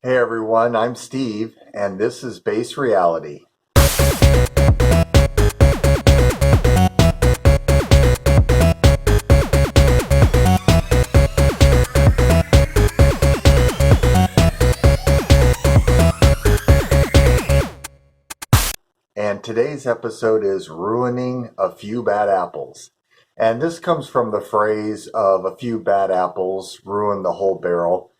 Hey everyone, I'm Steve, and this is Base Reality. And today's episode is Ruining a Few Bad Apples. And this comes from the phrase of a few bad apples ruin the whole barrel.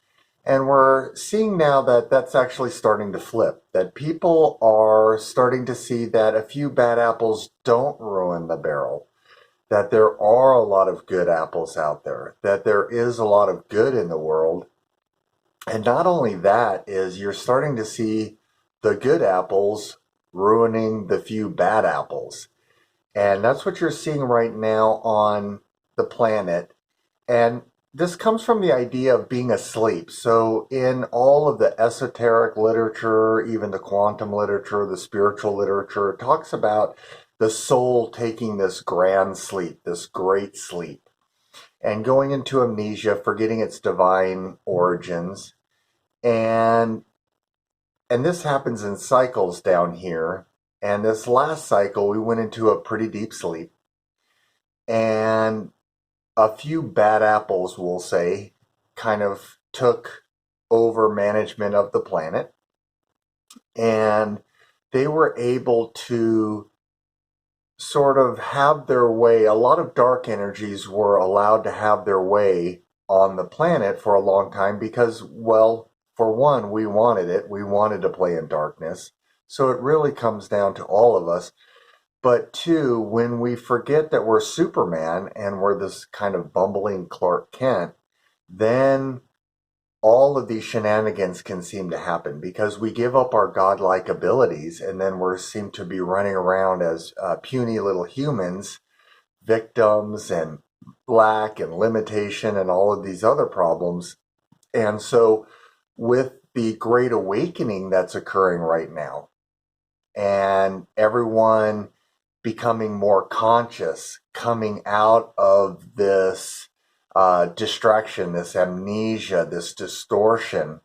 And we're seeing now that that's actually starting to flip, that people are starting to see that a few bad apples don't ruin the barrel, that there are a lot of good apples out there, that there is a lot of good in the world. And not only that is you're starting to see the good apples ruining the few bad apples. And that's what you're seeing right now on the planet. And this comes from the idea of being asleep. So, in all of the esoteric literature, even the quantum literature, the spiritual literature, it talks about the soul taking this grand sleep, this great sleep, and going into amnesia, forgetting its divine origins. And and this happens in cycles down here. And this last cycle, we went into a pretty deep sleep. And a few bad apples, we'll say, kind of took over management of the planet. And they were able to sort of have their way. A lot of dark energies were allowed to have their way on the planet for a long time because, well, for one, we wanted it. We wanted to play in darkness. So it really comes down to all of us. But two, when we forget that we're Superman and we're this kind of bumbling Clark Kent, then all of these shenanigans can seem to happen because we give up our godlike abilities and then we seem to be running around as puny little humans, victims and lack and limitation and all of these other problems. And so with the great awakening that's occurring right now and everyone becoming more conscious, coming out of this distraction, this amnesia, this distortion.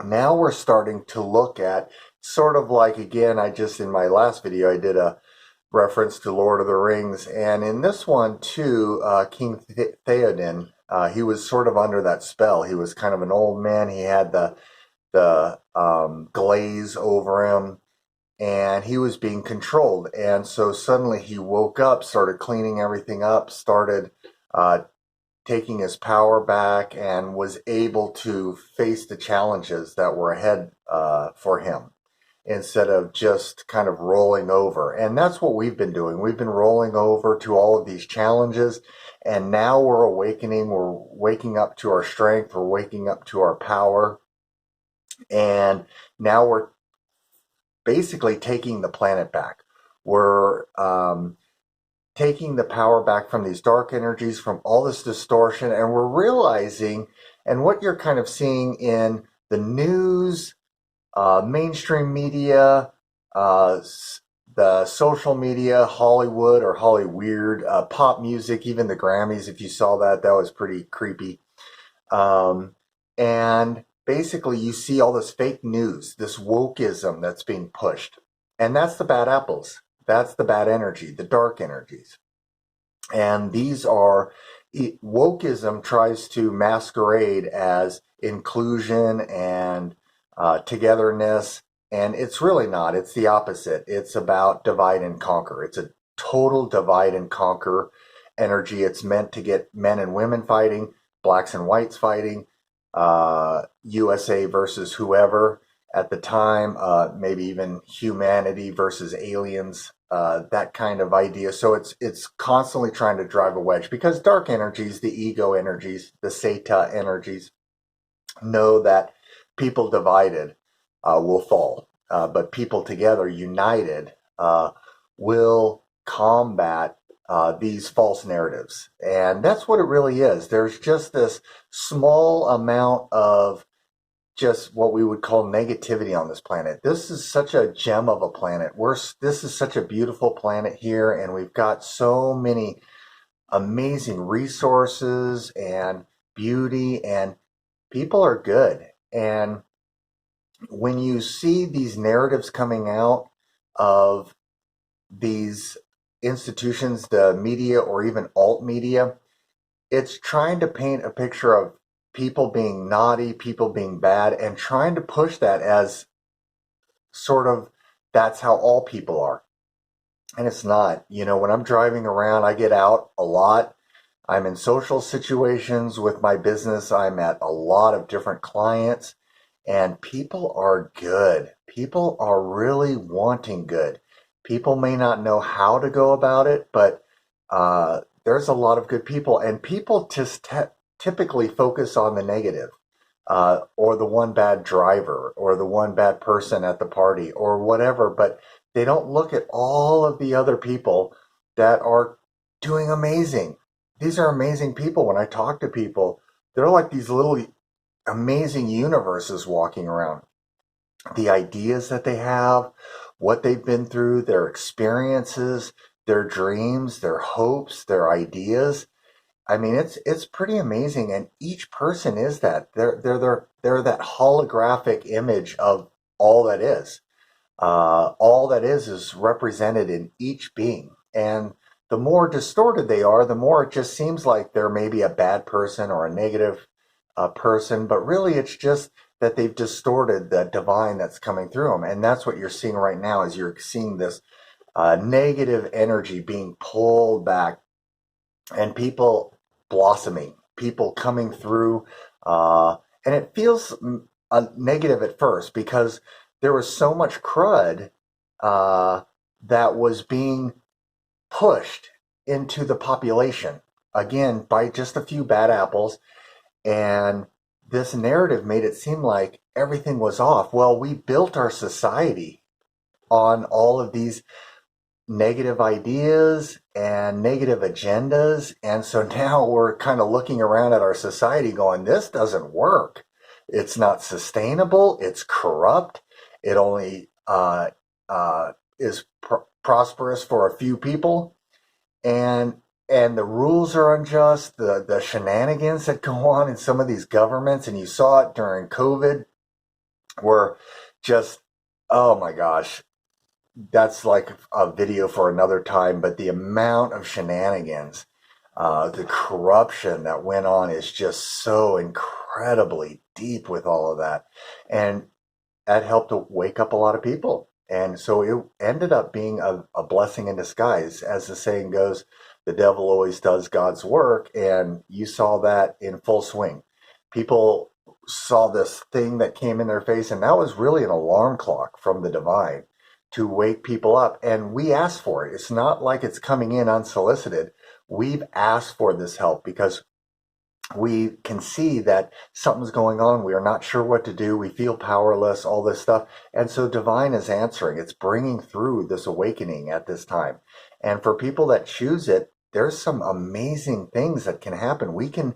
Now we're starting to look at sort of like, again, in my last video, I did a reference to Lord of the Rings. And in this one too, King Theoden, he was sort of under that spell. He was kind of an old man. He had the glaze over him and he was being controlled. And so suddenly he woke up, started cleaning everything up, started taking his power back, and was able to face the challenges that were ahead for him instead of just kind of rolling over. And that's what we've been doing. We've been rolling over to all of these challenges, and now we're awakening. We're waking up to our strength. We're waking up to our power. And now we're basically taking the planet back. We're taking the power back from these dark energies, from all this distortion, and we're realizing, and what you're kind of seeing in the news, mainstream media, the social media, Hollywood or Hollyweird, pop music, even the Grammys, if you saw that, that was pretty creepy. And basically you see all this fake news, this wokeism that's being pushed. And that's the bad apples. That's the bad energy, the dark energies. And these are, wokeism tries to masquerade as inclusion and togetherness. And it's really not. It's the opposite. It's about divide and conquer. It's a total divide and conquer energy. It's meant to get men and women fighting, blacks and whites fighting, USA versus whoever at the time, maybe even humanity versus aliens, that kind of idea. So it's constantly trying to drive a wedge because dark energies, the ego energies, the Seta energies, know that people divided will fall, but people together, united, will combat these false narratives. And that's what it really is. There's just this small amount of just what we would call negativity on this planet. This is such a gem of a planet. This is such a beautiful planet here, and we've got so many amazing resources and beauty, and people are good. And when you see these narratives coming out of these institutions, the media or even alt media, it's trying to paint a picture of people being naughty, people being bad, and trying to push that as sort of that's how all people are. And it's not. When I'm driving around, I get out a lot. I'm in social situations with my business. I'm at a lot of different clients, and people are good. People are really wanting good. People may not know how to go about it, but there's a lot of good people, and people just typically focus on the negative, or the one bad driver, or the one bad person at the party, or whatever. But they don't look at all of the other people that are doing amazing. These are amazing people. When I talk to people, they're like these little amazing universes walking around. The ideas that they have, what they've been through, their experiences, their dreams, their hopes, their ideas. I mean, it's pretty amazing, and each person is that. They're that holographic image of all that is. All that is represented in each being. And the more distorted they are, the more it just seems like they're maybe a bad person or a negative person, but really it's just that they've distorted the divine that's coming through them. And that's what you're seeing right now, is you're seeing this negative energy being pulled back, and people blossoming, people coming through. And it feels negative at first because there was so much crud uh, that was being pushed into the population, again, by just a few bad apples. And this narrative made it seem like everything was off. Well, we built our society on all of these negative ideas and negative agendas. And so now we're kind of looking around at our society going, this doesn't work. It's not sustainable. It's corrupt. It only is prosperous for a few people. And the rules are unjust. The shenanigans that go on in some of these governments, and you saw it during COVID, were just, oh my gosh, that's like a video for another time. But the amount of shenanigans, the corruption that went on is just so incredibly deep with all of that. And that helped to wake up a lot of people. And so it ended up being a blessing in disguise. As the saying goes, the devil always does God's work. And you saw that in full swing. People saw this thing that came in their face, and that was really an alarm clock from the divine to wake people up. And we asked for it. It's not like it's coming in unsolicited. We've asked for this help because we can see that something's going on. We are not sure what to do. We feel powerless, all this stuff. And so divine is answering. It's bringing through this awakening at this time. And for people that choose it, there's some amazing things that can happen. We can,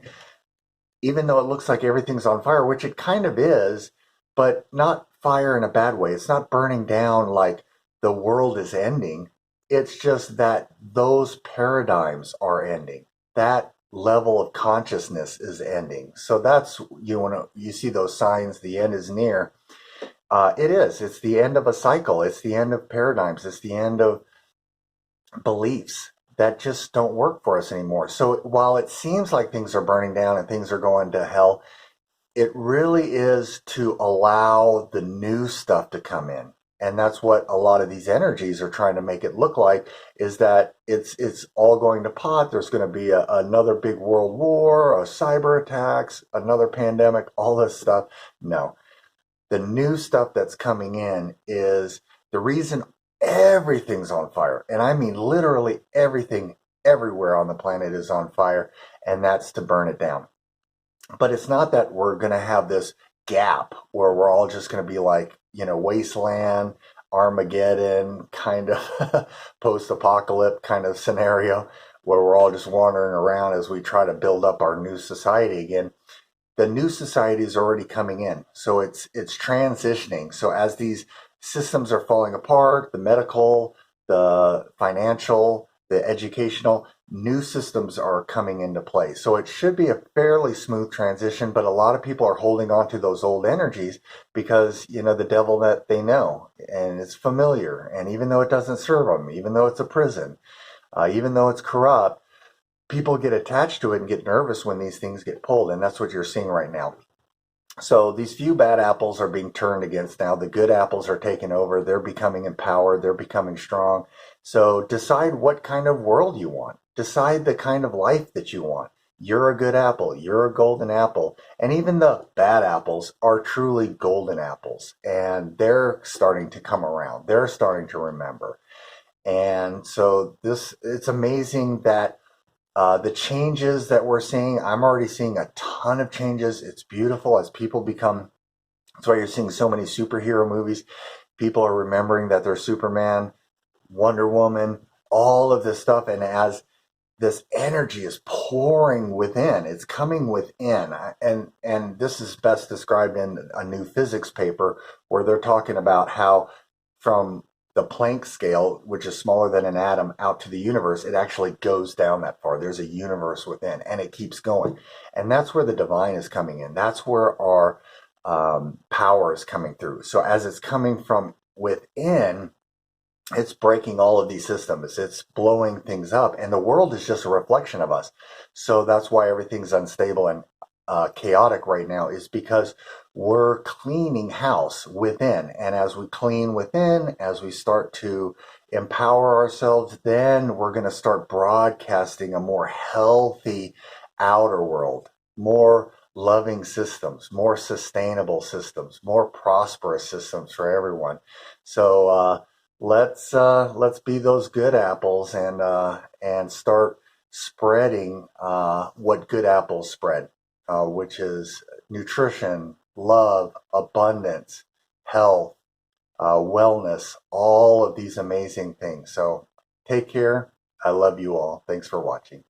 even though it looks like everything's on fire, which it kind of is, but not fire in a bad way. It's not burning down like the world is ending. It's just that those paradigms are ending. That level of consciousness is ending. So that's, you see those signs, the end is near. It is. It's the end of a cycle. It's the end of paradigms. It's the end of beliefs that just don't work for us anymore. So while it seems like things are burning down and things are going to hell, it really is to allow the new stuff to come in. And that's what a lot of these energies are trying to make it look like, is that it's all going to pot. There's going to be another big world war, a cyber attacks, another pandemic, all this stuff. No, the new stuff that's coming in is the reason everything's on fire. And I mean literally everything everywhere on the planet is on fire, and that's to burn it down. But it's not that we're going to have this gap where we're all just going to be like, wasteland, Armageddon kind of post-apocalypse kind of scenario where we're all just wandering around as we try to build up our new society again. The new society is already coming in. So it's transitioning. So as these systems are falling apart, the medical, the financial, the educational, new systems are coming into play. So it should be a fairly smooth transition, but a lot of people are holding on to those old energies because, the devil that they know, and it's familiar. And even though it doesn't serve them, even though it's a prison, even though it's corrupt, people get attached to it and get nervous when these things get pulled. And that's what you're seeing right now. So these few bad apples are being turned against now. The good apples are taking over. They're becoming empowered. They're becoming strong. So decide what kind of world you want. Decide the kind of life that you want. You're a good apple. You're a golden apple. And even the bad apples are truly golden apples. And they're starting to come around. They're starting to remember. And so it's amazing that the changes that we're seeing, I'm already seeing a ton of changes. It's beautiful as people become, that's why you're seeing so many superhero movies. People are remembering that they're Superman, Wonder Woman, all of this stuff. And as this energy is pouring within, it's coming within. And this is best described in a new physics paper where they're talking about how from the Planck scale, which is smaller than an atom, out to the universe, it actually goes down that far. There's a universe within, and it keeps going. And that's where the divine is coming in. That's where our power is coming through. So as it's coming from within, it's breaking all of these systems. It's blowing things up. And the world is just a reflection of us. So that's why everything's unstable and chaotic right now, is because we're cleaning house within. And as we clean within, as we start to empower ourselves, then we're going to start broadcasting a more healthy outer world, more loving systems, more sustainable systems, more prosperous systems for everyone. So let's be those good apples and start spreading what good apples spread, which is nutrition, love, abundance, health, wellness, all of these amazing things. So take care. I love you all. Thanks for watching.